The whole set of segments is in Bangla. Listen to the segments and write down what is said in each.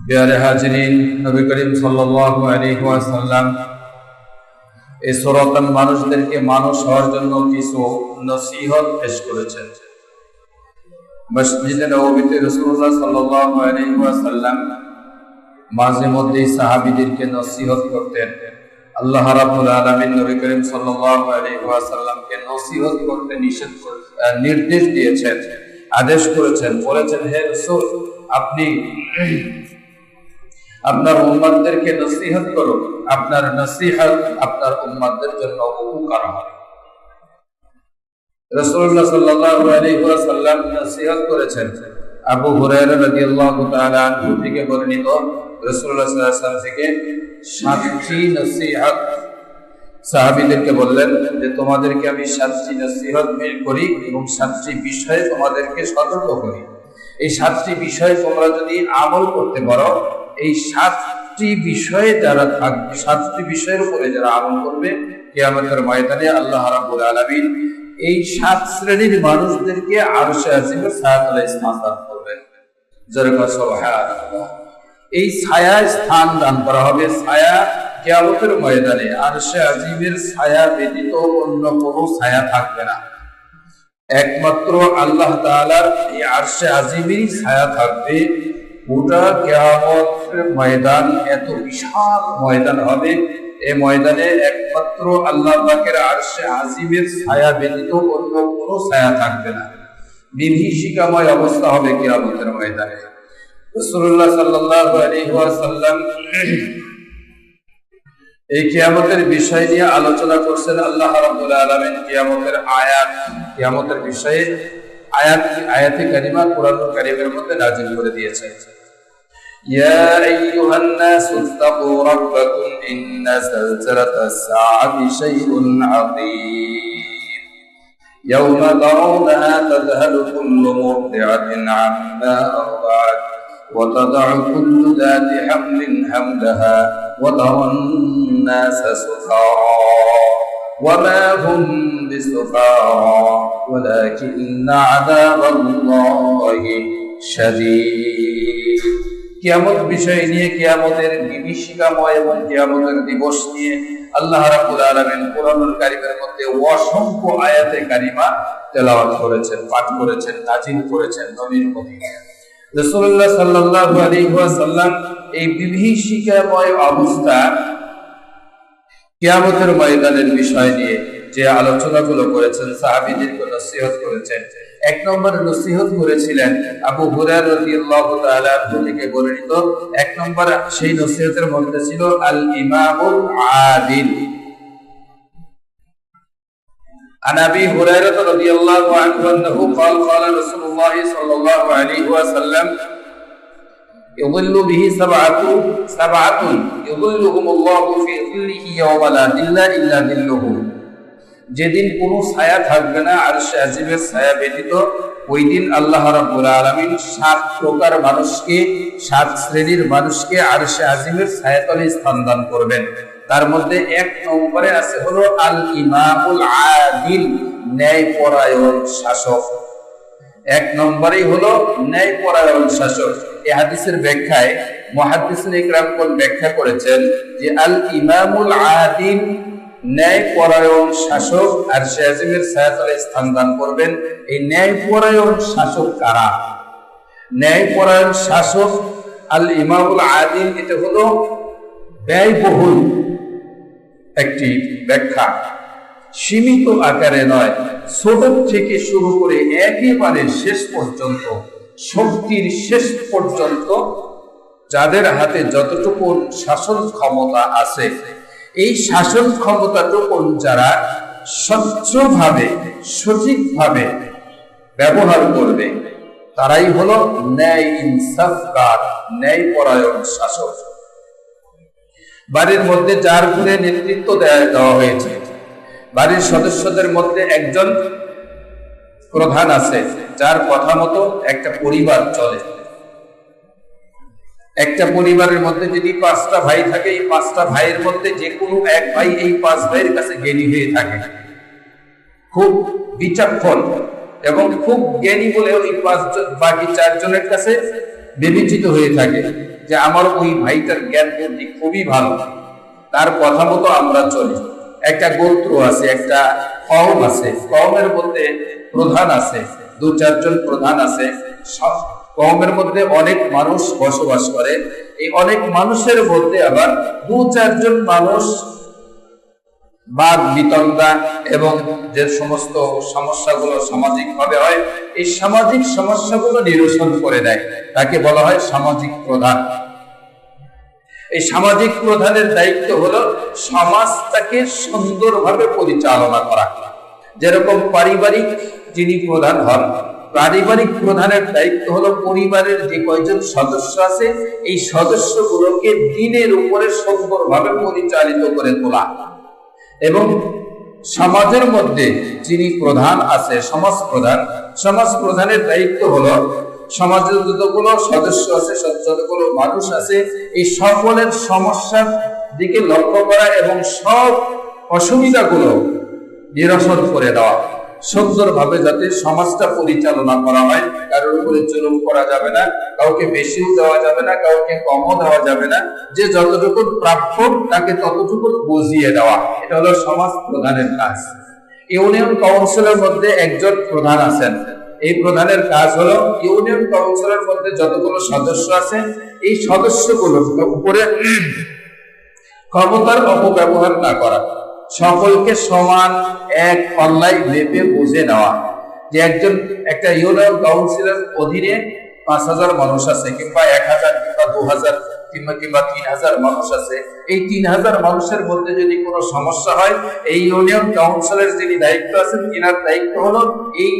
प्यारे हाजिरीन, नबी करीम सल्लल्लाहु अलैहि ওয়াসাল্লাম এই সূরাতান মানুষদেরকে মানুষ হওয়ার জন্য কিছু নসিহত পেশ করেছেন। মসজিদে নববীতে রাসূলুল্লাহ সাল্লাল্লাহু আলাইহি ওয়াসাল্লাম মাঝে মধ্যে সাহাবীদেরকে নসিহত করতেন। আল্লাহ রাব্বুল আলামিন নবী করিম সাল্লাল্লাহু আলাইহি ওয়াসাল্লামকে নসিহত করতে নির্দেশ দিয়েছেন, আদেশ করেছেন, বলেছেন, হে রাসূল, আপনি আপনার উম্মতদেরকে নসিহত করুন, আপনার নসিহত আপনার উম্মতদের জন্য উপকার হবে। রাসূলুল্লাহ সাল্লাল্লাহু আলাইহি ওয়াসাল্লাম নসিহত করেছেন। আবু হুরায়রা রাদিয়াল্লাহু তাআলা আনহু থেকে বর্ণিত, রাসূলুল্লাহ সাল্লাল্লাহু আলাইহি ওয়াসাল্লাম থেকে 7টি নসিহত সাহাবীদেরকে বললেন যে তোমাদেরকে আমি 7টি নসিহত বের করি এবং 7টি বিষয়ে তোমাদেরকে সতর্ক করি। এই 7টি বিষয়ে তোমরা যদি আমল করতে পারো, এই 7টি বিষয়ে যারা থাকবে, 7টি বিষয়ের উপরে যারা আমল করবে, কিয়ামতের ময়দানে আল্লাহ রাব্বুল আলামিন এই 7 শ্রেণীর মানুষদেরকে আরশে আজিমের ছায়াতলে স্থান দান করবেন। যারা সুবহানাল্লাহ, এই ছায়া স্থান দান করা হবে। ছায়া কিয়ামতের ময়দানে আরশে আজিমের ছায়া ব্যতীত অন্য কোনো ছায়া থাকবে না, একমাত্র আল্লাহ তাআলার এই আরশে আজিমেরই ছায়া থাকবে। গোটা কিয়ামতের ময়দান এত বিশাল ময়দান হবে, এই ময়দানে একমাত্র আল্লাহ পাকের আরশে আজিমের ছায়া ব্যতীত অন্য কোনো ছায়া থাকবে না। বিভীষিকাময় অবস্থা হবে কিয়ামতের ময়দানে। রাসূলুল্লাহ সাল্লাল্লাহু আলাইহি ওয়াসাল্লাম এই কিয়ামতের বিষয় নিয়ে আলোচনা করছেন। আল্লাহ রাব্বুল আলামিন কিয়ামতের আয়াত, কিয়ামতের বিষয়ে আয়াতে কারিমা কুরআনুল কারীমের মধ্যে নাযিল করে দিয়েছেন। ইয়া আইয়ুহান নাস ইত্তাকু রাব্বাকুম ইন্না যালজালাতাস সাআতি শাইউন আযীম ইয়াওমা তারাউনাহা তাযহালু কুল্লু মুরদি'atin 'amma arda'at wa tad'u kullu dhati hamlin hamlaha wa tara an-nasa sukara وما هم بسكارى ولكن عذاب الله شديد। কিয়ামত বিষয় নিয়ে, কিয়ামতের বিভীষিকাময় এবং কিয়ামতের দিবস নিয়ে আল্লাহ রাব্বুল আলামিন কুরআনুল কারীমের মধ্যে অসংখ্য আয়াতে কারিমা তেলাওয়াত করেছেন, পাঠ করেছেন, নাযিল করেছেন নবীর প্রতি। রাসূলুল্লাহ সাল্লাল্লাহু আলাইহি ওয়াসাল্লাম এই বিভীষিকাময় অবস্থা, কিয়ামতের ময়দানের বিষয় নিয়ে যে আলোচনাগুলো করেছেন, সাহাবীদেরকে নসিহত করেছেন। 1 নম্বর নসিহত করেছিলেন আবু হুরায়রা রাদিয়াল্লাহু তাআলা আনহু থেকে বর্ণিত। 1 নম্বর সেই নসিহতের মধ্যে ছিল আল ইমামুল আদিল। عن ابي هريره رضي الله عنه انه قال قال رسول الله صلى الله عليه وسلم يظل به سبعة يظلهم الله في ظله يوم لا ظل إلا ظله। যেদিন কোনো ছায়া থাকবে না আরশে আজিমের ছায়া ব্যতীত, ওই দিন আল্লাহ রাব্বুল আলামিন 7 প্রকার মানুষকে, 7 শ্রেণীর মানুষকে আরশে আজিমের ছায়াতলে স্থান দান করবেন। তার মধ্যে 1 নম্বরে আছে হলো আল ইমামুল আদিল, ন্যায়পরায়ণ শাসক। 1 নম্বরেই হলো ন্যায়পরায়ণ শাসক। এই হাদিসের ব্যাখ্যায় মুহাদ্দিসিনে ইকরামগণ ব্যাখ্যা করেছেন যে আল ইমামুল আদিল, ন্যায়পরায়ণ শাসক আরশে আজিমের ছায়াতলে স্থান দান করবেন। এই ন্যায়পরায়ণ শাসক কারা? ন্যায়পরায়ণ শাসক আল ইমামুল আদিল, এটা হলো ব্যয়বহুল একটি ব্যাখ্যা, সীমিত আকারে নয়, ছোট থেকে শুরু করে একেবারে শেষ পর্যন্ত, শক্তির শেষ পর্যন্ত যাদের হাতে যতটুকু শাসন ক্ষমতা আছে, এই শাসন ক্ষমতাটুকু যারা স্বচ্ছভাবে, সঠিকভাবে ব্যবহার করবে, তারাই হলো ন্যায় ইনসাফকার, ন্যায়পরায়ণ শাসক। বাড়ির মধ্যে যার ঘরে নেতৃত্ব দেওয়া হয়েছে, বাড়ির সদস্যদের মধ্যে একজন প্রধান আছে, যার কথা মতো একটা পরিবার চলে। একটা পরিবারের মধ্যে যদি 5টা ভাই থাকে, এই 5টা ভাইয়ের মধ্যে যে কোনো এক ভাই এই 5 ভাইয়ের কাছে জ্ঞানী হয়ে থাকে, খুব বিচক্ষণ এবং খুব জ্ঞানী বলে ওই 5 বাকি 4 জনের কাছে বিবেচিত হয়ে থাকে যে আমার ওই ভাইটার জ্ঞান বুদ্ধি খুবই ভালো, তার কথা মতো আমরা চলি। একটা গোত্র আছে, একটা কওম আছে, কওমের মধ্যে প্রধান আছে, 2-4 জন প্রধান আছে, সব কওমের মধ্যে অনেক মানুষ বসবাস করে। এই অনেক মানুষের মধ্যে আবার 2-4 জন মানুষ বাদ বিতণ্ডা এবং যে সমস্ত সমস্যাগুলো সামাজিক ভাবে হয়, এই সামাজিক সমস্যাগুলো নিরসন করে দেয়, তাকে বলা হয় সামাজিক প্রধান। এই সামাজিক প্রধানের দায়িত্ব হলো সমাজটাকে সুন্দরভাবে পরিচালনা করা। যেরকম পারিবারিক যিনি প্রধান হন, পারিবারিক প্রধানের দায়িত্ব হলো পরিবারের যে কয়জন সদস্য আছে এই সদস্যগুলোকে দিনের উপরে সুন্দরভাবে পরিচালিত করে তোলা। এবং সমাজের মধ্যে যিনি প্রধান আছে, সমাজ প্রধান, সমাজ প্রধানের দায়িত্ব হলো সমাজের যতগুলো সদস্য আছে, যতগুলো মানুষ আছে, এই সকলের সমস্যার দিকে লক্ষ্য করা এবং সব অসুবিধাগুলো নিরসন করে দেওয়া, সুন্দরভাবে যাতে সমাজটা পরিচালনা করা হয়। কারোর উপরে জুলুম করা যাবে না, কাউকে বেশিও দেওয়া যাবে না, কাউকে কমও দেওয়া যাবে না, যে যতটুকু প্রাপ্য তাকে ততটুকু বুঝিয়ে দেওয়া, এটা হলো সমাজ প্রধানের কাজ। ইউনিয়ন কাউন্সিলের মধ্যে একজন প্রধান আছেন, এই প্রধানের কাজ হলো ইউনিয়ন কাউন্সিলের মধ্যে যতগুলো সদস্য আছে এই সদস্যগুলোর উপরে ক্ষমতার অপব্যবহার না করা, সকলকে সমান এক পাল্লায় মেপে বুঝে নেওয়া। যে একটা ইউনিয়ন কাউন্সিলের অধীনে 5,000 মানুষ আছে, কিংবা 1,000 কিংবা 2,000 কিংবা 3,000 মানুষ আছে, এই 3,000 মানুষের মধ্যে যদি কোনো সমস্যা হয়, এই ইউনিয়ন কাউন্সিলের যিনি দায়িত্ব আছেন তিনার দায়িত্ব হলো এই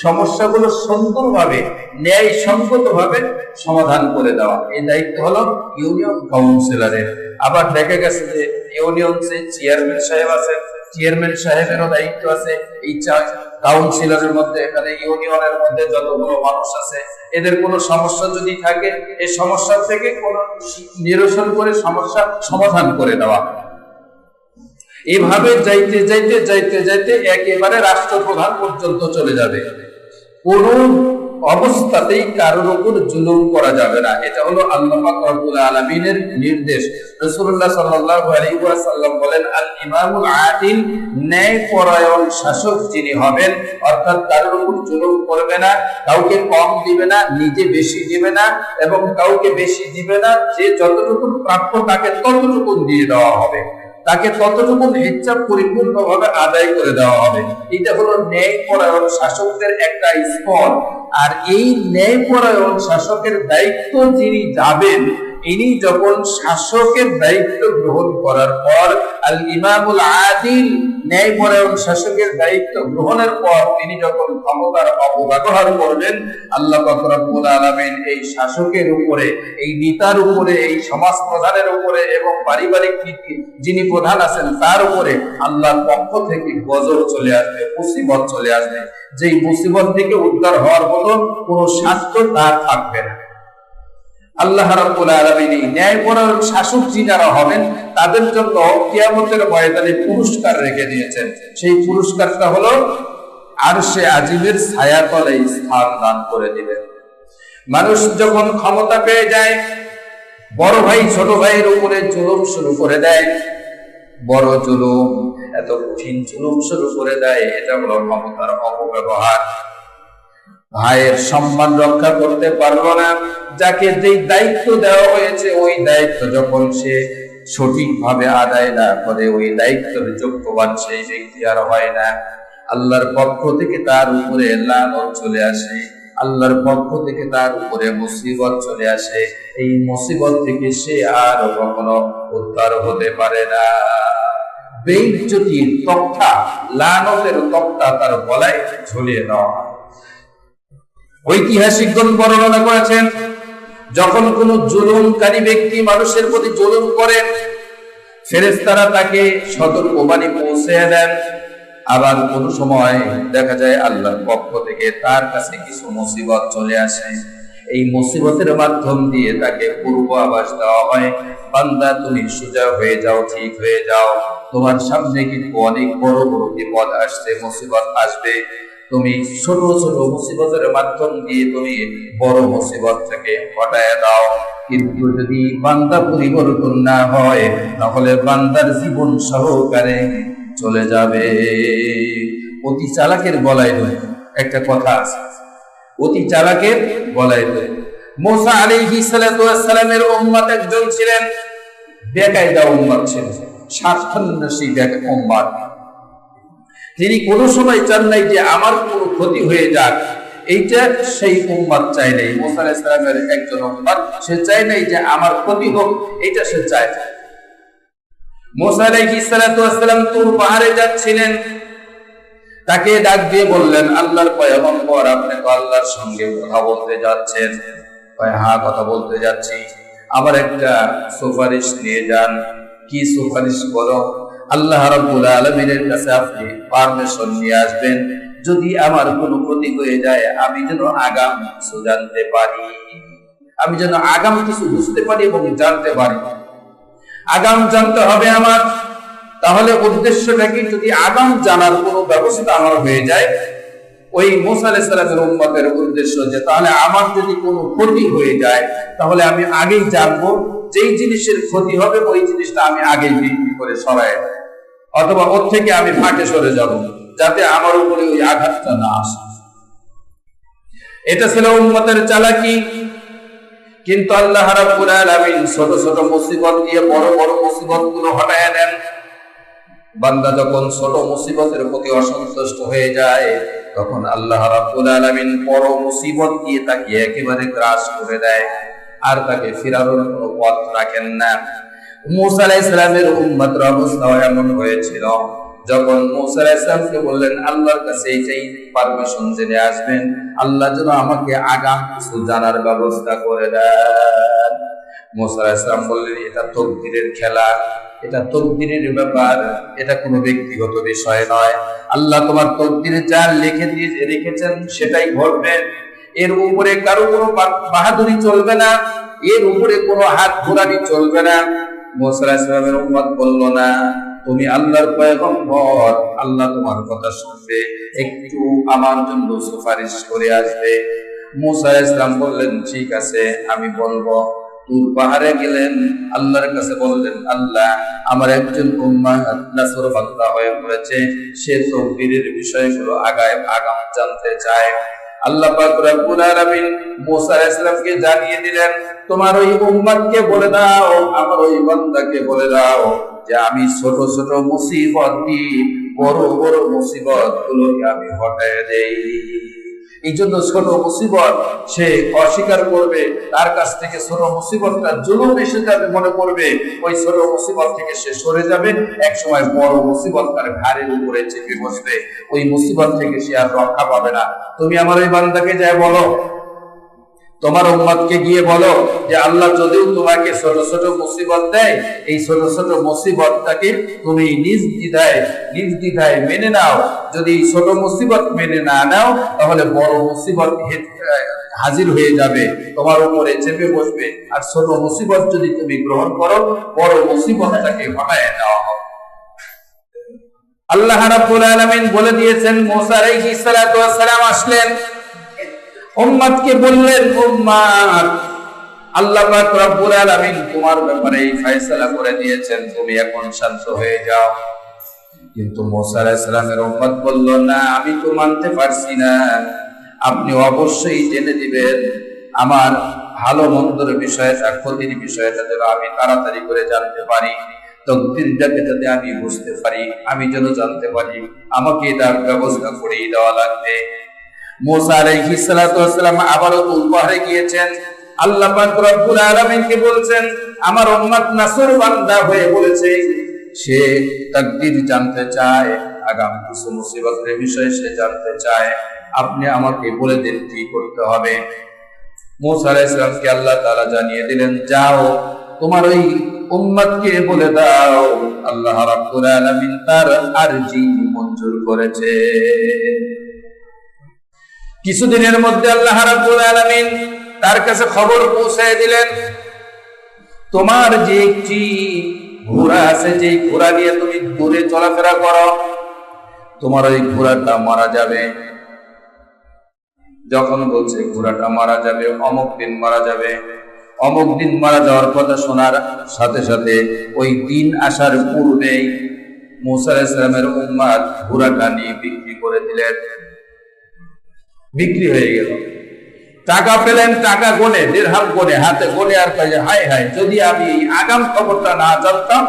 সমস্যাগুলো সুন্দরভাবে ন্যায়সঙ্গতভাবে সমাধান করে দেওয়া, এই দায়িত্ব হলো ইউনিয়ন কাউন্সিলরের। আবার দেখা গেছে যে ইউনিয়ন যে চেয়ারম্যান সাহেব আছেন, চেয়ারম্যান সাহেবেরও দায়িত্ব আছে এই কাউন্সিলরের মধ্যে, এখানে ইউনিয়নের মধ্যে যতগুলো মানুষ আছে এদের কোনো সমস্যা যদি থাকে এই সমস্যা থেকে কোনো নিরসন করে সমস্যা সমাধান করে দেওয়া। এভাবে যাইতে যাইতে যাইতে যাইতে একেবারে রাষ্ট্রপ্রধান পর্যন্ত চলে যাবে। কোন অবস্থাতেই কারোর উপর জুলুম করা যাবে না, এটা হলো আল্লাহ পাক রব্বুল আলামিনের নির্দেশ। রাসূলুল্লাহ সাল্লাল্লাহু আলাইহি ওয়াসাল্লাম বলেন, আল ইমামুল আদিল, ন্যায়পরায়ণ শাসক যিনি হবেন, অর্থাৎ কারোর উপর জুলুম করবে না, কাউকে কম দিবে না, নিজে বেশি দিবে না, এবং কাউকে বেশি দিবে না, যে যতটুকু প্রাপ্য তাকে ততটুকু দিয়ে দেওয়া হবে, তাকে ততটুকু হিসাব পরিপূর্ণভাবে আদায় করে দেওয়া হবে। এটা হলো ন্যায়পরায়ণ শাসকদের একটা স্তর। আর এই ন্যায়পরায়ণ শাসকের দায়িত্ব যিনি যাবেন, ইনি যখন শাসকের দায়িত্ব গ্রহণ করার পর, আল ইমামুল আদিল, ন্যায়পরায়ণ শাসকের দায়িত্ব গ্রহণের পর তিনি যখন ক্ষমতার অপব্যবহার করবেন, আল্লাহ পাক রব্বুল আলামিন এই শাসকের উপরে, এই নেতার উপরে, এই সমাজ প্রধানের উপরে এবং পারিবারিক যিনি প্রধান আছেন তার উপরে আল্লাহর পক্ষ থেকে গজব চলে আসবে, মুসিবত চলে আসবে, যেই মুসিবত থেকে উদ্ধার হওয়ার মতো কোনো শাস্ত্র তার থাকবে না। আল্লাহ রাব্বুল আলামিন ন্যায়পরায়ণ শাসক যারা হবেন তাদের জন্য কিয়ামতের ময়দানে পুরস্কার রেখে দিয়েছেন। সেই পুরস্কারটা হলো আরশে আজিমের ছায়াতলে স্থান দান করে দিবেন। মানুষ যখন ক্ষমতা পেয়ে যায়, বড় ভাই ছোট ভাইয়ের উপরে জুলুম শুরু করে দেয়, বড় জুলুম, এত কঠিন জুলুম শুরু করে দেয়, এটা হলো ক্ষমতার অপব্যবহার। ভাইয়ের সম্মান রক্ষা করতে পারলো না, যাকে যেই দায়িত্ব দেওয়া হয়েছে ওই দায়িত্ব যখন সে সঠিকভাবে আদায় না করে, ওই দায়িত্বের যোগ্যবান সেই ব্যক্তি আর হয় না। আল্লাহর পক্ষ থেকে তার উপরে লানত চলে আসে, আল্লাহর পক্ষ থেকে তার উপরে মুসিবত চলে আসে। এই মুসিবত থেকে সে আর কখনো উদ্ধার হতে পারে না। বেইজ্জতির তক্তা, লানতের তক্তা তার গলায় ঝুলিয়ে দেওয়া। ঐতিহাসিকগণ বর্ণনা করেছেন, যখন কোন জুলুমকারী ব্যক্তি মানুষের প্রতি জুলুম করেন, ফেরেশতারা তাকে সতর্কবাণী পৌঁছে দেন। আবার কোন সময় দেখা যায় আল্লাহর পক্ষ থেকে তার কাছে কিছু মুসিবত চলে আসে, এই মুসিবতের মাধ্যম দিয়ে তাকে পূর্ব আভাস দেওয়া হয়, বান্দা তুমি সোজা হয়ে যাও, ঠিক হয়ে যাও, তোমার সামনে কিন্তু অনেক বড় বড় বিপদ আসছে, মুসিবত আসবে। তুমি ছোট ছোট মুসিবতের মাধ্যম দিয়ে তুমি বড় মুসিবত থেকে হটায় দাও। কিন্তু যদি বান্দা পরিবর্তন না হয় তাহলে বান্দার জীবন সহকারে চলে যাবে। অতি চালাকের গলায় ধরে একটা কথা আছে, অতি চালাকের গলায় ধরে। মুসা আলাইহিস সালাতু ওয়াস সালামের উম্মত একজন ছিলেন, বেকায়দা উম্মত ছিলেন, স্বার্থান্বেষী উম্মত। তিনি কোনো সময় চান নাই যে আমার কোনো ক্ষতি হয়ে যাক, এইটা সেই উম্মত চাই নাই। মুসা আলাইহিস সালামের একজন উম্মত, সে চাই নাই যে আমার ক্ষতি হোক, এটা সে চায়। মুসা আলাইহিস সালাতু ওয়াস সালাম তুর পাহাড়ে যাচ্ছিলেন, তাকে ডাক দিয়ে বললেন, আল্লাহর পয়গম্বর, আপনি তো আল্লাহর সঙ্গে কথা বলতে যাচ্ছেন। হ্যাঁ, কথা বলতে যাচ্ছি, আমার একটা সুপারিশ নিয়ে যান। কি সুপারিশ করো? আল্লাহ রাব্বুল আলামিনের কাছে আপনি পারমিশন নিয়ে আসবেন, যদি আমার কোনো ক্ষতি হয়ে যায় আমি যেন আগাম কিছু জানতে পারি, আমি যেন আগাম কিছু বুঝতে পারি এবং জানতে পারি। আগাম জানতে হবে আমার। তাহলে উদ্দেশ্যটা কি? যদি আগাম জানার কোনো ব্যবস্থা আমার হয়ে যায়, ওই মুসা আলাইহিস সালামের উম্মতের উদ্দেশ্য যে তাহলে আমার যদি কোনো ক্ষতি হয়ে যায় তাহলে আমি আগেই জানবো, যেই জিনিসের ক্ষতি হবে ওই জিনিসটা আমি আগেই বিক্রি করে সরাই, অথবা ওর থেকে আমি ফাঁকে সরে যাব, যাতে আমার উপরে ওই আঘাতটা না আসে। এটা ছিল উম্মতের চালাকি। কিন্তু আল্লাহ রাব্বুল আলামিন ছোট ছোট মুসিবত দিয়ে বড় বড় মুসিবত গুলো হটায় দেন। বান্দা যখন ছোট মুসিবতের প্রতি অসন্তুষ্ট হয়ে যায় তখন আল্লাহ রাব্বুল আলামিন বড় মুসিবত দিয়ে তাকে একেবারে গ্রাস করে দেয়, আর তাকে ফিরানোর কোনো পথ রাখেন না। মুসা আলাইহিস সালামের উম্মতের অবস্থা এমন হয়েছিল, যখন মুসা আলাইহিস সালামকে বললেন আল্লাহর কাছে এই পারমিশন জেনে আসবেন, আল্লাহ যেন আমাকে আগাম কিছু জানার ব্যবস্থা করে দেন। মুসা আলাইহিস সালাম বললেন, এটা তকদিরের খেলা, এটা তকদিরের ব্যাপার, এটা কোনো ব্যক্তিগত বিষয় নয়। আল্লাহ তোমার তকদিরে যা লিখে দিয়ে রেখেছেন সেটাই ঘটবে। এর উপরে কারো কোনো বাহাদুরি চলবে না, এর উপরে কোনো হাত ঘোরানি চলবে না। মুসা আলাইহিস সালামের উম্মত বলল, না, তুমি আল্লাহর পয়গম্বর, আল্লাহ তোমার কথা শুনবে, একটু আমার জন্য সুপারিশ করে আসবে। মুসা আলাইহিস সালাম বললেন, ঠিক আছে, আমি বলবো। তুর পাহাড়ে গেলেন, আল্লাহর কাছে বললেন, আল্লাহ, আমার একজন উম্মত নাফরমানতা হয়ে পড়েছে, সে তকদীরের বিষয়গুলো আগাম জানতে চায়। আল্লাহ পাক রব্বুল আলামিন মুসা আলাইহিস সালামকে জানিয়ে দিলেন, তোমার ওই উম্মতকে বলে দাও, আমার ওই বান্দাকে বলে দাও যে আমি ছোট ছোট মুসিবত দিয়ে বড় বড় মুসিবত গুলোকে আমি হটায় দেই। এই জন্য ছোট মুসিবত সে অস্বীকার করবে, তার কাছ থেকে ছোট মুসিবতটা জুলুম এসে যাবে মনে করবে, ওই ছোট মুসিবত থেকে সে সরে যাবে। এক সময় বড় মুসিবত তার ঘাড়ের উপরে চেপে বসবে, ওই মুসিবত থেকে সে আর রক্ষা পাবে না। তুমি আমার ওই বান্দাকে যায় বলো, তোমার উম্মতকে গিয়ে বলো যে আল্লাহ যদিও তোমাকে ছোট ছোট মুসিবত দেয়, এই ছোট ছোট মুসিবতটাকে তুমি নিজ দ্বিধায় মেনে নাও। যদি ছোট মুসিবত মেনে না নাও তাহলে বড় মুসিবত হাজির হয়ে যাবে, তোমার উপরে চেপে বসবে। আর ছোট মুসিবত যদি তুমি গ্রহণ করো, বড় মুসিবতটাকে হটায় দেওয়া হবে। আল্লাহ রাব্বুল আলামিন বলে দিয়েছেন, মুসা আলাইহিস সালাতু ওয়াস সালাম আসলেন, উম্মতকে বললেন, উম্মত, আল্লাহ পাক রব্বুল আলামিন তোমার ব্যাপারে এই ফয়সালা করে দিয়েছেন, তুমি এখন শান্ত হয়ে যাও। কিন্তু মুসা আলাইহিস সালামের উম্মত বলল, না, আমি তো মানতে পারছি না, আপনি অবশ্যই জেনে দিবেন আমার ভালো মন্দর বিষয়টা, ক্ষতির বিষয়টা যেন আমি তাড়াতাড়ি করে জানতে পারি, তকদীরটাকে যাতে আমি বুঝতে পারি, আমি যেন জানতে পারি, আমাকে এটার ব্যবস্থা করেই দেওয়া লাগবে। মুসা আলাইহিস সালাতু ওয়াস সালাম আবারও তুর পাহাড়ে গিয়েছেন, আল্লাহ পাক রব্বুল আলামিনকে বলছেন, আমার উম্মত নাফরমানদা হয়ে বলেছে, সে তাকদীর জানতে চায়, আগাম কিছু মুসিবতের বিষয়ে সে জানতে চায়, আপনি আমাকে বলে দিন কি করতে হবে। মুসা আলাইহিস সালামকে আল্লাহ তাআলা জানিয়ে দিলেন, যাও তোমার ওই উম্মতকে বলে দাও আল্লাহ রাব্বুল আলামিন তার আরজি মঞ্জুর করেছে। কিছুদিনের মধ্যে আল্লাহ রাব্বুল আলামিন তার কাছে খবর পৌঁছায় দিলেন, তোমার যে একটি ঘোড়া আছে, যে ঘোড়া নিয়ে তুমি দূরে চলাফেরা করো, তোমার ওই ঘোড়াটা মারা যাবে। যখন বলছে ঘোড়াটা মারা যাবে, অমুক দিন মারা যাবে, অমুক দিন মারা যাওয়ার কথা শোনার সাথে সাথে ওই দিন আসার পূর্বেই মুসা আলাইহিস সালামের উম্মত ঘোড়াটা নিয়ে বিক্রি করে দিলেন। বিক্রি হয়ে গেল, টাকা পেলেন, টাকা গনে, দিরহাম গনে, হাতে গনে, আর কয়ে হায় হায়, যদি আমি এই আগাম খবরটা না জানতাম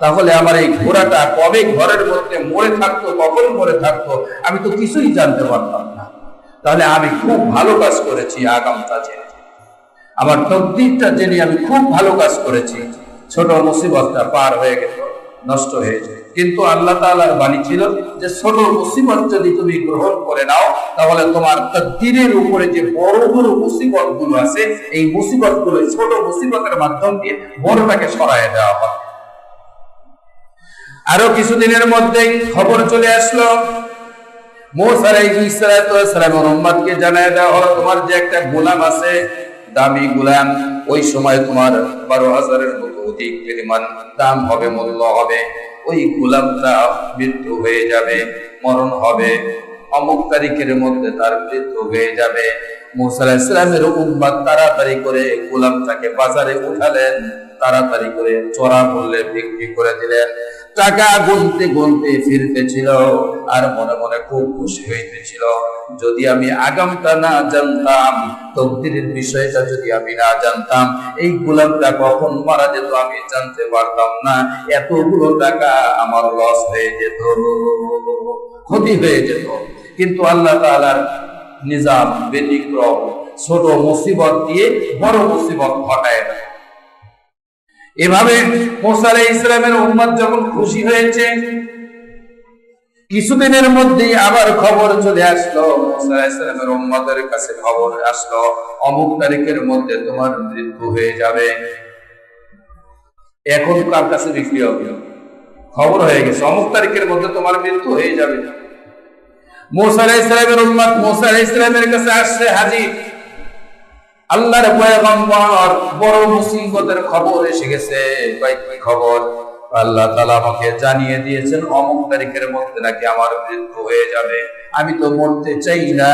তাহলে আমার এই ঘোড়াটা কবে ঘরের মধ্যে মরে থাকতো, কখন মরে থাকতো, আমি তো কিছুই জানতে পারতাম না। তাহলে আমি খুব ভালো কাজ করেছি, আগামটা জেনে, আমার তকদিরটা জেনে আমি খুব ভালো কাজ করেছি। ছোট মুসিবতটা পার হয়ে গেল, নষ্ট হয়ে যায়। কিন্তু আল্লাহ তাআলার বাণী ছিল যে ছোট মুসিবত যদি তুমি গ্রহণ করে নাও তাহলে তোমার তকদিরের উপরে যে বড় বড় মুসিবত গুলো আছে, এই মুসিবত গুলো ছোট মুসিবতের মাধ্যম দিয়ে বড়টাকে সরায় দেওয়া হবে। আরো কিছুদিনের মধ্যেই খবর চলে আসলো, মুসা আলাইহিস সালামের উম্মতকে জানায় দেওয়া হলো, তোমার যে একটা গোলাম আছে, দামি গোলাম, ওই সময় তোমার 12,000-এর মতো অধিক পরিমাণ দাম হবে, মূল্য হবে, ওই গোলামটা মৃত্যু হয়ে যাবে, মরণ হবে, অমুক তারিখের মধ্যে তার মৃত্যু হয়ে যাবে। মুসা আলাইহিস সালামের উম্মত তাড়াতাড়ি করে গোলামটাকে বাজারে উঠালেন, তাড়াতাড়ি করে চড়া মূল্যে বিক্রি করে দিলেন। টাকা গুনতে গুনতে ফিরতেছিল আর মনে মনে খুব খুশি হইতেছিল, যদি আমি আগামটা না জানতাম, তকদিরের বিষয়টা যদি আমি না জানতাম, এই গোলামটা কখন মারা যেত আমি জানতে পারতাম না, এতগুলো টাকা আমার লস হয়ে যেত, ক্ষতি হয়ে যেত। কিন্তু আল্লাহ তাআলার নিজাম ব্যতিক্রম, ছোট মুসিবত দিয়ে বড় মুসিবত ঘটায় না। এভাবে মুসা আলাইহিস সালামের উম্মত যখন খুশি হয়েছে, কিছুদিনের মধ্যেই আবার খবর চলে আসলো, মুসা আলাইহিস সালামের উম্মতের কাছে খবর আসলো, অমুক তারিখের মধ্যে তোমার মৃত্যু হয়ে যাবে। এখন কার কাছে বিক্রি হবে? খবর হয়ে গেছে, অমুক তারিখের মধ্যে তোমার মৃত্যু হয়ে যাবে। মুসা আলাইহিস সালামের উম্মত মুসা আলাইহিস সালামের কাছে আসছে হাজির, আল্লাহর পয়গম্বর, বড় মুসিবতের খবর এসে গেছে। কি খবর? আল্লাহ তাআলা আমাকে জানিয়ে দিয়েছেন অমুক তারিখের মধ্যে নাকি আমার মৃত্যু হয়ে যাবে। আমি তো মরতে চাই না,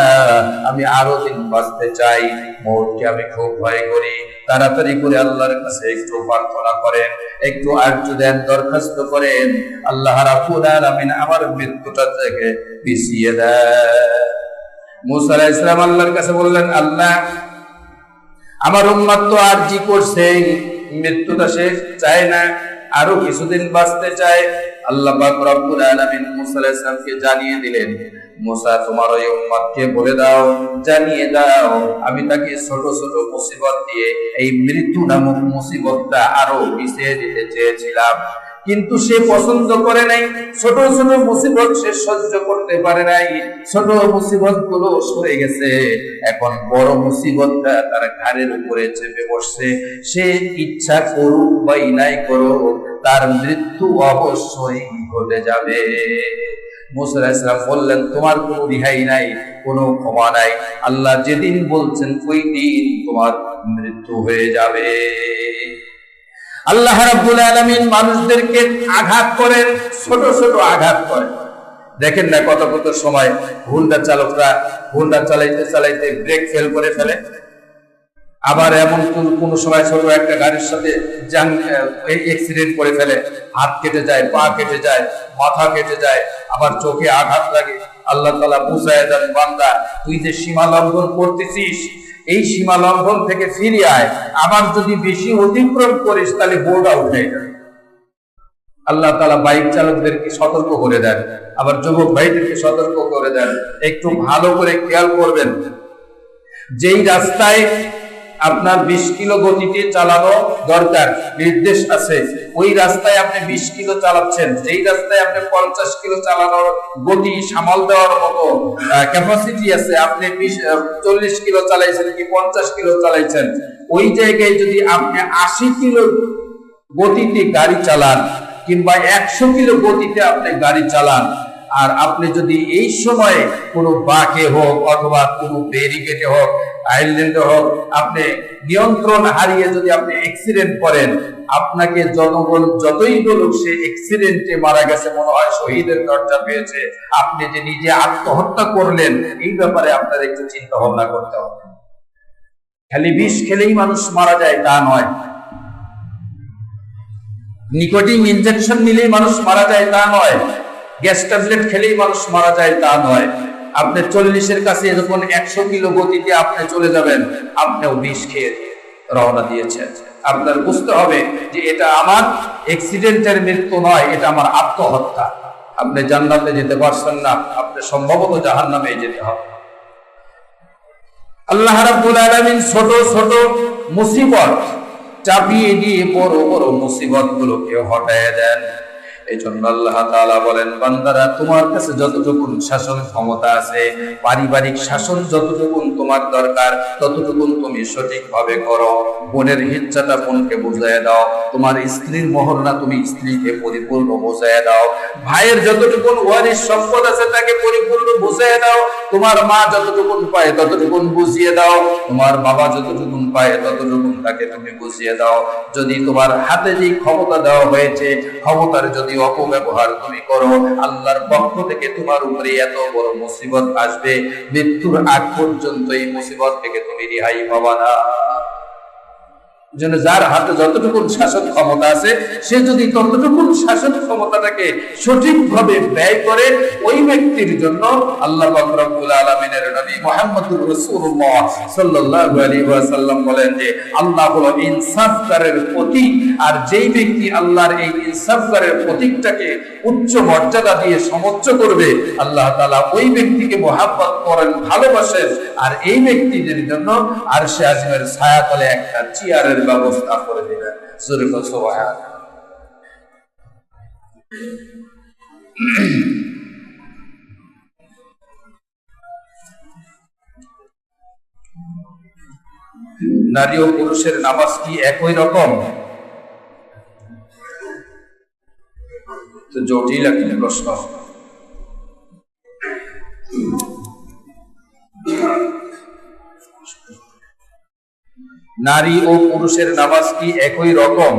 আমি আরো দিন বাঁচতে চাই, মরতে আমি খুব ভয় করি। তাড়াতাড়ি করে আল্লাহর কাছে একটু প্রার্থনা করেন, একটু আরজ দেন, দরখাস্ত করেন, আল্লাহ রাব্বুল আলামিন আমার মৃত্যুটা থেকে পিছিয়ে দেন। মুসা আলাইহিস সালাম আল্লাহর কাছে বললেন, আল্লাহ, আমার উম্মত তো আরজি করছে, মৃত্যুটা সে চায় না, আরো কিছুদিন বাঁচতে চায়। আল্লাহ পাক রব্বুল আলামিন মুসা আলাইহিস সালামকে জানিয়ে দিলেন, মুসা, তোমার ওই উম্মতকে বলে দাও, জানিয়ে দাও, আমি তাকে ছোট ছোট মুসিবত দিয়ে এই মৃত্যু নামক মুসিবতটা আরো পিছিয়ে দিতে চেয়েছিলাম, কিন্তু সে পছন্দ করে নাই। ছোট ছোট মুসিবত সে সহ্য করতে পারে নাই, ছোট মুসিবত গুলো সরে গেছে, এখন বড় মুসিবতটা তার ঘাড়ের উপরে চেপে বসছে। সে ইচ্ছা করুক বা নাই করুক, তার মৃত্যু অবশ্যই ঘটে যাবে। মুসা আলাইহিস সালাম বললেন, তোমার কোনো রিহাই নাই, কোনো ক্ষমা নাই। আল্লাহ যেদিন বলছেন ওই দিন তোমার মৃত্যু হয়ে যাবে। আল্লাহ রাব্বুল আলামিন মানুষদেরকে আঘাত করেন, ছোট ছোট আঘাত করেন। দেখেন না কত কত সময় হুন্ডা চালকরা হুন্ডা চালাইতে চালাইতে ব্রেক ফেল করে ফেলে, আবার এমন কোন সময় ছোট একটা গাড়ির সাথে অ্যাক্সিডেন্ট করে ফেলে, হাত কেটে যায়, পা কেটে যায়, মাথা কেটে যায়, আবার চোখে আঘাত লাগে। আল্লাহ তাআলা বুঝায় দেন, বান্দা, তুই যে সীমা লঙ্ঘন করতেছিস, এই সীমা লঙ্ঘন থেকে ফিরে আয়, আবার যদি বেশি অতিক্রম করিস তাহলে বোর্ডা উঠে যাবে। আল্লাহ তাআলা বাইক চালকদেরকে সতর্ক করে দেন, আবার যুবক ভাইদেরকে সতর্ক করে দেন, একটু ভালো করে খেয়াল করবেন। যেই রাস্তায় আপনার 20 কিলো গতিতে চালানো দরকার, নির্দেশ আছে, ওই রাস্তায় আপনি 20 কিলো চালাচ্ছেন, যেই রাস্তায় আপনি 50 কিলো চালানোর গতি সামাল দেওয়ার মতো ক্যাপাসিটি আছে, আপনি 40 কিলো চালাইছেন কি 50 কিলো চালাইছেন, ওই জায়গায় যদি আপনি 80 কিলো গতিতে গাড়ি চালান কিংবা 100 কিলো গতিতে আপনি গাড়ি চালান, আর আপনি যদি এই সময়ে কোনো বাঁকে হোক অথবা কোনো ব্যারিকেডে হোক, আইল্যান্ডে হোক, আপনি নিয়ন্ত্রণ হারিয়ে যদি আপনি অ্যাক্সিডেন্ট করেন, আপনাকে জনগণ যতই বলুক সে অ্যাক্সিডেন্টে মারা গেছে, মনে হয় শহীদের দরজা পেয়েছে, আপনি যে নিজে আত্মহত্যা করলেন, এই ব্যাপারে আপনার একটু চিন্তা ভাবনা করতে হবে। খালি বিষ খেলেই মানুষ মারা যায় তা নয়, নিকোটিন ইনজেকশন নিলেই মানুষ মারা যায় তা নয়, গ্যাস ট্যাবলেট খেলেই মানুষ মারা যায় তা নয়। আপনি 40-এর কাছে যখন 100 কিলো গতিতে আপনি চলে যাবেন, আপনিও বিষ খেয়ে রওনা দিয়েছেন। আপনার বুঝতে হবে যে এটা আমার অ্যাক্সিডেন্টের মৃত্যু নয়, এটা আমার আত্মহত্যা। আপনি জান্নাতে যেতে পারছেন না, আপনি সম্ভবত জাহান্নামে যেতে হবে। আল্লাহ রাব্বুল আলামিন ছোট ছোট মুসিবত চাপিয়ে দিয়ে বড় বড় মুসিবত গুলোকে হটায় দেন। এই জন্য আল্লাহ তাআলা বলেন, বান্দারা তোমার কাছে যতটুকু শাসন ক্ষমতা আছে, পারিবারিক শাসন যতটুকু তোমার দরকার ততটুকু তুমি সঠিকভাবে করো। বোনের হিজ্জাটা বোনকে বুঝিয়ে দাও, তোমার স্ত্রীর মহল্লা তুমি স্ত্রীকে পরিপূর্ণ বুঝিয়ে দাও, ভাইয়ের যতটুকু ওয়ারিশ সম্পদ আছে তাকে পরিপূর্ণ বুঝিয়ে দাও, তোমার মা যতটুকু পায় ততটুকু বুঝিয়ে দাও, তোমার বাবা যতটুকু পায় ততটুকু তাকে তুমি বুঝিয়ে দাও। যদি তোমার হাতে যে ক্ষমতা দেওয়া হয়েছে, ক্ষমতার যদি অপব্যবহার তুমি করো, আল্লাহর পক্ষ থেকে তোমার উপরে এত বড় মুসিবত আসবে, মৃত্যুর আগ পর্যন্ত এই মুসিবত থেকে তুমি রেহাই পাবা না। যার হাতে যতটুকু শাসন ক্ষমতা আছে, সে যদি ততটুকু শাসন ক্ষমতাটাকে সঠিকভাবে ব্যয় করে, ওই ব্যক্তির জন্য আল্লাহ পাক রব্বুল আলামিনের নবী মুহাম্মদুর রাসূলুল্লাহ সাল্লাল্লাহু আলাইহি ওয়াসাল্লাম বলেন যে আল্লাহ হলো ইনসাফকারের প্রতীক, আর যেই ব্যক্তি আল্লাহর এই ইনসাফকারের প্রতীকটাকে উচ্চ মর্যাদা দিয়ে সমুচ্চ করবে, আল্লাহ তাআলা ওই ব্যক্তিকে মহব্বত করেন, ভালোবাসেন, আর এই ব্যক্তিদের জন্য আরশে আজিমের ছায়াতলে একটা চেয়ারের ব্যবস্থা করে দিবেন। সূরা সুবহান। নারী ও পুরুষের নামাজ কি একই রকম? তো জটিল একটা প্রশ্ন। নারী ও পুরুষের নামাজ কি একই রকম?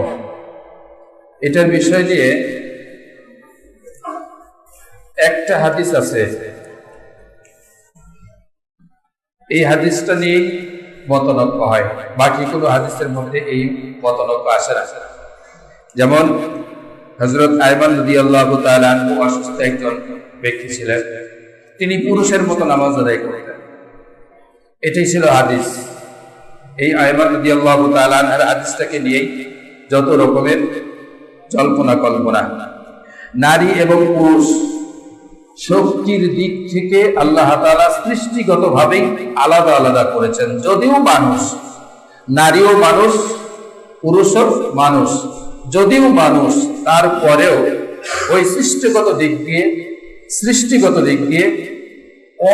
এটার বিষয় নিয়ে একটা হাদিস আছে, এই হাদিসটা নিয়ে মতনৈক্য হয়, বাকি কোনো হাদিসের মধ্যে এই মতনৈক্য আসে না। যেমন হযরত আয়মান রাদিয়াল্লাহু তাআলা আনহু অসুস্থ একজন ব্যক্তি ছিলেন, তিনি পুরুষের মতো নামাজ আদায় করতেন, এটাই ছিল হাদিস। এই আয়মান রাদিয়াল্লাহু তাআলা আনহার হাদিসটাকে নিয়েই যত রকমের জল্পনা কল্পনা। নারী এবং পুরুষ শক্তির দিক থেকে আল্লাহ তাআলা সৃষ্টিগতভাবেই আলাদা আলাদা করেছেন। যদিও মানুষ, নারীও মানুষ, পুরুষও মানুষ, যদিও মানুষ, তারপরেও ওই সৃষ্টিগত দিক দিয়ে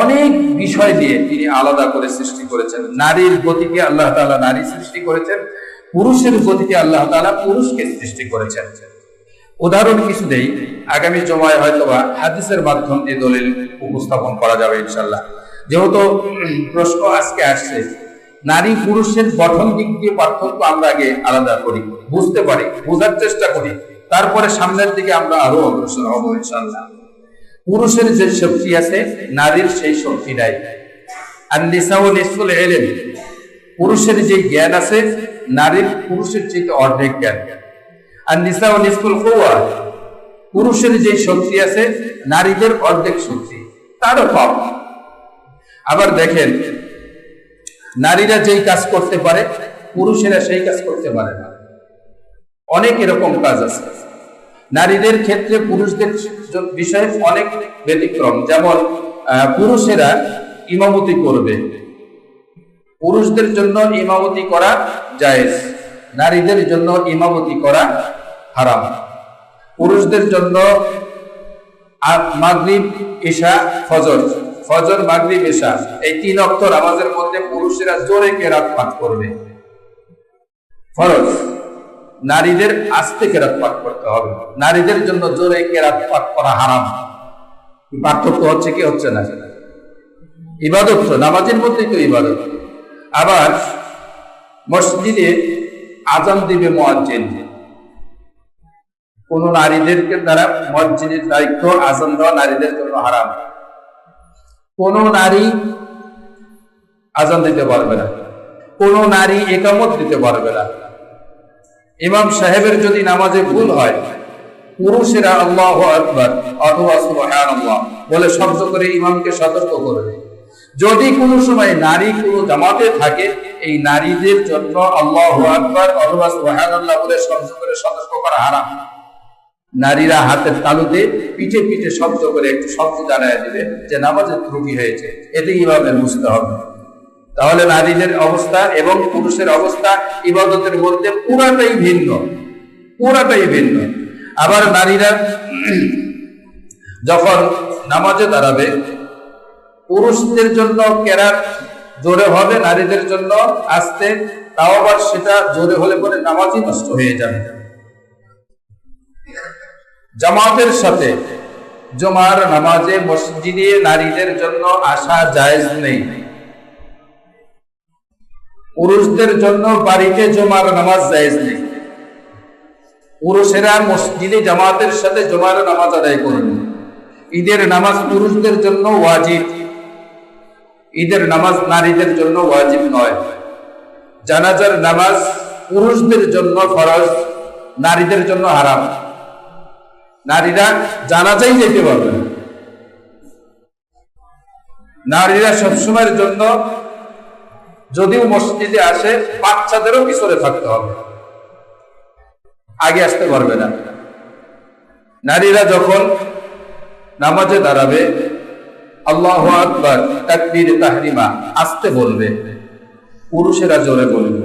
অনেক বিষয় দিয়ে তিনি আলাদা করে সৃষ্টি করেছেন। নারীর গতিকে আল্লাহ তাআলা নারী সৃষ্টি করেছেন, পুরুষের গতিকে আল্লাহ তাআলা পুরুষকে সৃষ্টি করেছেন। উদাহরণ কিছু দেই, আগামী জমায় হয়তোবা হাদিসের মাধ্যম দিয়ে দলিল উপস্থাপন করা যাবে ইনশাআল্লাহ। যেহেতু প্রশ্ন আজকে আসছে, নারী পুরুষের গঠন দিক দিয়ে পার্থক্য আমরা আগে আলাদা করি, বুঝতে পারি, বোঝার চেষ্টা করি, তারপরে সামনের দিকে আমরা আরো অগ্রসর হব ইনশাআল্লাহ। পুরুষের যে শক্তি আছে, নারীর সেই শক্তি নাই। আর নিসাউ নিসফুল ইলম, পুরুষের যে জ্ঞান আছে, নারীর পুরুষের চেয়ে অর্ধেক জ্ঞান। আর নিসাউ নিসফুল কুওয়া, পুরুষের যে শক্তি আছে, নারীদের অর্ধেক শক্তি, তারও কম। আবার দেখেন, নারীরা যেই কাজ করতে পারে, পুরুষেরা সেই কাজ করতে পারে না। অনেক এরকম কাজ আছে নারীদের ক্ষেত্রে পুরুষদের বিষয়ে অনেক ব্যতিক্রম। যেমন পুরুষেরা ইমামতি করবে, পুরুষদের জন্য ইমামতি করা জায়েজ, নারীদের জন্য ইমামতি করা হারাম। পুরুষদের জন্য মাগরিব, ইশা, ফজর, ফজর, মাগরিব, ইশা, এই 3 ওয়াক্ত নামাজের মধ্যে পুরুষেরা জোরে কেরাত পাঠ করবে, ফরজ। নারীদের আস্তে কেরাত পাঠ করতে হবে, নারীদের জন্য জোরে কেরাত পাঠ করা হারাম। পার্থক্য হচ্ছে কি হচ্ছে না? ইবাদত তো নামাজের মধ্যেই তো ইবাদত। আবার মসজিদে আজান দিবে মুয়াজ্জিন, কোন নারীদেরকে দ্বারা মসজিদের দায়িত্ব আজান দেওয়া নারীদের জন্য হারাম। কোন নারী আজান দিতে পারবে না, কোন নারী ইকামত দিতে পারবে না। ইমাম সাহেবের যদি নামাজে ভুল হয়, পুরুষেরা আল্লাহু আকবার অথবা সুবহানাল্লাহ বলে শব্দ করে ইমামকে সতর্ক করবে। যদি কোনো সময় নারী কোনো জামাতে থাকে, এই নারীদের জন্য আল্লাহু আকবার অথবা সুবহানাল্লাহ বলে শব্দ করে সতর্ক করা হারাম। নারীরা হাতের তালুতে পিঠে পিঠে শব্দ করে একটু শব্দ জানায় দিবে যে নামাজের ত্রুটি হয়েছে, এতে ইমামের বুঝতে হবে। তাহলে নারীদের অবস্থা এবং পুরুষের অবস্থা ইবাদতের মধ্যে পুরাটাই ভিন্ন, পুরাটাই ভিন্ন। আবার নারীরা যখন নামাজে দাঁড়াবে, পুরুষদের জন্য কেরাত জোরে হবে, নারীদের জন্য আস্তে। তাও আবার সেটা জোরে হলে পরে নামাজই নষ্ট হয়ে যাবে। জামাতের সাথে জুমার নামাজে মসজিদে নারীদের জন্য আসা জায়েজ নেই। পুরুষদের জন্য বাড়িতে জুমার নামাজ জায়েজ নেই। পুরুষেরা মসজিদে জামাতের সাথে জুমার নামাজ আদায় করবে। ঈদের নামাজ পুরুষদের জন্য ওয়াজিব, ঈদের নামাজ নারীদের জন্য ওয়াজিব নয়। জানাজার নামাজ পুরুষদের জন্য ফরজ, নারীদের জন্য হারাম। নারীরা জানাজাই যেতে পারবে না। নারীরা সবসময়ের জন্য যদিও মসজিদে আসে, বাচ্চাদেরও পিছনে থাকতে হবে, আগে আসতে পারবে না। নারীরা যখন নামাজে দাঁড়াবে আল্লাহু আকবার তাকবীর তাহরিমা আস্তে বলবে, পুরুষেরা জোরে বলবে।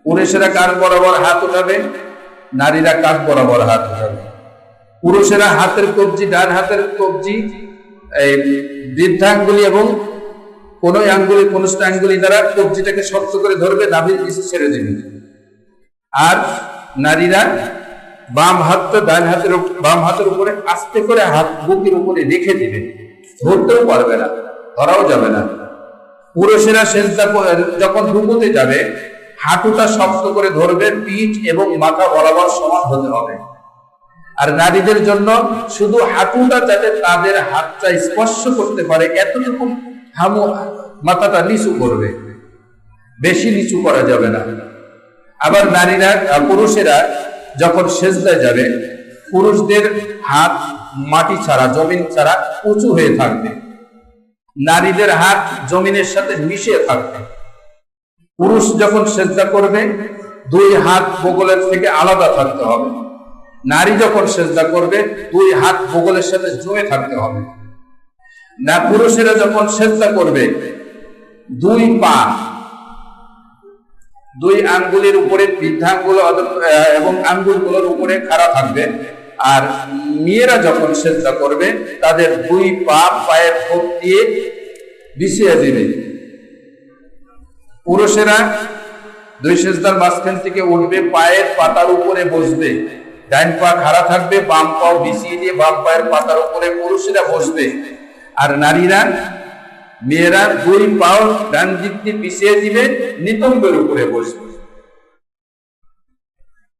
পুরুষেরা কান বরাবর হাত উঠাবে, নারীরা কান বরাবর হাত উঠাবে। পুরুষেরা হাতের কবজি, ডান হাতের কবজি এই বৃদ্ধাঙ্গুলি এবং কোন আঙ্গুলি কনিষ্ঠ আঙ্গুলি দ্বারা কবজিটাকে শক্ত করে ধরবে, নাভির নিচে ছেড়ে দেবে। আর নারীরা বাম হাতের উপরে আস্তে করে হাত বুকের উপরে রেখে দিবে, ধরতেও পারবে না, ধরাও যাবে না। পুরুষেরা সেজদা যখন রুকুতে যাবে, হাঁটুটা শক্ত করে ধরবে, পিঠ এবং মাথা বরাবর সমান হতে হবে। আর নারীদের জন্য শুধু হাঁটুটা যাতে তাদের হাতটা স্পর্শ করতে পারে এতটুকু মাথাটা নিচু করবে, বেশি নিচু করা যাবে না। আবার পুরুষেরা যখন সেজদায় যাবে, পুরুষদের হাত মাটি ছাড়া, জমিন ছাড়া উঁচু হয়ে থাকবে, নারীদের হাত জমিনের সাথে মিশে থাকবে। পুরুষ যখন সেজদা করবে, দুই হাত বগলের থেকে আলাদা থাকতে হবে। নারী যখন সেজদা করবে, দুই হাত বগলের সাথে জমে থাকতে হবে। না, পুরুষেরা যখন সেজদা করবে, দুই পা দুই আঙ্গুলের উপরে, বৃদ্ধাঙ্গুল এবং আঙ্গুলগুলোর উপরে খাড়া থাকবে। আর মেয়েরা যখন সেজদা করবে, তাদের দুই পা পায়ের ফোঁট দিয়ে বিছিয়ে দিবে। পুরুষেরা দুই সেজদার মাঝখান থেকে উঠবে, পায়ের পাতার উপরে বসবে, ডান পা খাড়া থাকবে, বাম পাও বিছিয়ে দিয়ে বাম পায়ের পাতার উপরে পুরুষেরা বসবে। আর মেয়েরা দুই পাও ডান দিক দিয়ে পিছিয়ে দিবে, নিতম্বের উপরে বসবে।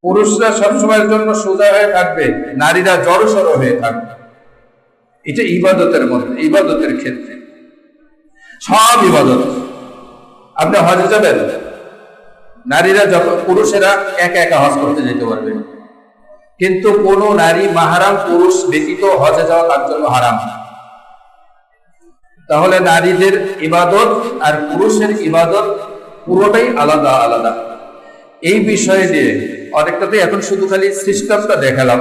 পুরুষরা সবসময়ের জন্য সোজা হয়ে থাকবে, নারীরা জড়সড় হয়ে থাকবে। এটা ইবাদতের মধ্যে, ইবাদতের ক্ষেত্রে সব ইবাদত। আপনি হজে যাবেন, নারীরা যখন, পুরুষেরা একা একা হজ করতে যেতে পারবে, কিন্তু কোন নারী মাহরাম পুরুষ ব্যতীত হজে যাওয়া তার জন্য হারাম। তাহলে নারীদের ইবাদত আর পুরুষের ইবাদত পুরোটাই আলাদা আলাদা। এই বিষয়ে নিয়ে অনেকটাতে এখন শুধু খালি সিস্টেমটা দেখালাম।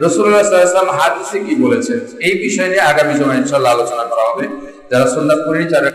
রাসূলুল্লাহ সাল্লাল্লাহু আলাইহি ওয়াসাল্লাম হাদিসে কি বলেছেন, এই বিষয় নিয়ে আগামী সময় ইনশাআল্লাহ আলোচনা করা হবে। যারা সুন্নাত পড়ি, যারা